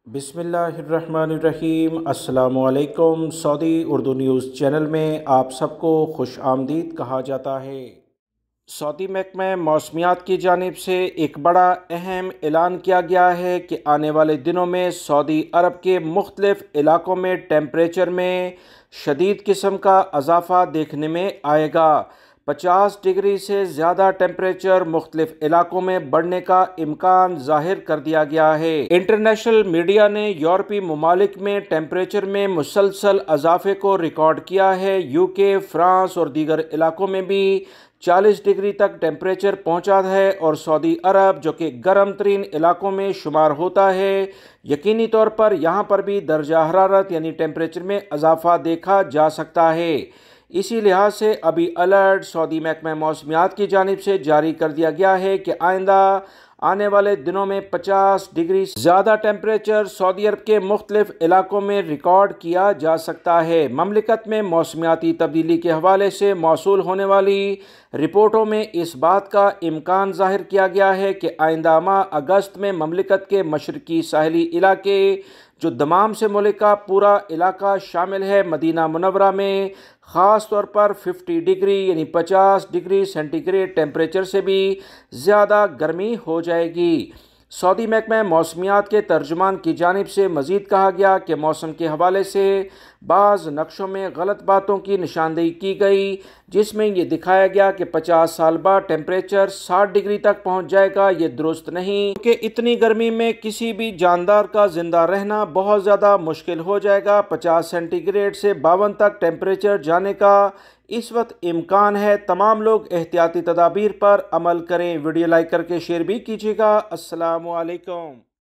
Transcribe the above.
बिस्मिल्लाहिर्रहमानिर्रहीम। अस्सलामुअलैकुम। Saudi Urdu news channel में आप सबको खुश आमदीद कहा जाता है। सऊदी महकमा मौसमियात की जानिब से एक बड़ा अहम ऐलान किया गया है कि आने वाले दिनों में सऊदी अरब के मुख्तलिफ इलाकों में टेम्परेचर में शदीद किस्म का इजाफा देखने में आएगा। 50 डिग्री से ज़्यादा टेम्परेचर मुख्तलिफ इलाकों में बढ़ने का इम्कान जाहिर कर दिया गया है। इंटरनेशनल मीडिया ने यूरोपीय ममालिक में टेम्परेचर में मुसलसल इजाफे को रिकॉर्ड किया है। यूके, फ्रांस और दीगर इलाकों में भी 40 डिग्री तक टेम्परेचर पहुंचा है और सऊदी अरब, जो कि गर्म तरीन इलाकों में शुमार होता है, यकीनी तौर पर यहाँ पर भी दर्जा हरारत यानी टेम्परेचर में इजाफा देखा जा सकता है। इसी लिहाज से अभी अलर्ट सऊदी महकमा मौसमियात की जानिब से जारी कर दिया गया है कि आइंदा आने वाले दिनों में 50 डिग्री ज़्यादा टेम्परेचर सऊदी अरब के मुख्तलिफ इलाकों में रिकॉर्ड किया जा सकता है। ममलिकत में मौसमियाती तब्दीली के हवाले से मौसूल होने वाली रिपोर्टों में इस बात का इम्कान जाहिर किया गया है कि आइंदा माह अगस्त में ममलिकत के मशरकी साहली इलाके, जो दमाम से मुल्क का पूरा इलाका शामिल है, मदीना मुनव्वरा में ख़ास तौर पर 50 डिग्री यानी 50 डिग्री सेंटीग्रेड टेम्परेचर से भी ज़्यादा गर्मी हो जाएगी। सऊदी महकमा मौसमियात के तर्जुमान की जानिब से मज़ीद कहा गया कि मौसम के हवाले से बाज़ नक्शों में गलत बातों की निशानदेही की गई, जिसमें यह दिखाया गया कि 50 साल बाद टेम्परेचर 60 डिग्री तक पहुंच जाएगा। ये दुरुस्त नहीं, क्योंकि इतनी गर्मी में किसी भी जानदार का जिंदा रहना बहुत ज़्यादा मुश्किल हो जाएगा। 50 सेंटीग्रेड से 52 तक टेम्परेचर जाने का इस वक्त इम्कान है। तमाम लोग एहतियाती तदाबीर पर अमल करें। वीडियो लाइक करके शेयर भी कीजिएगा। अस्सलामु अलैकुम।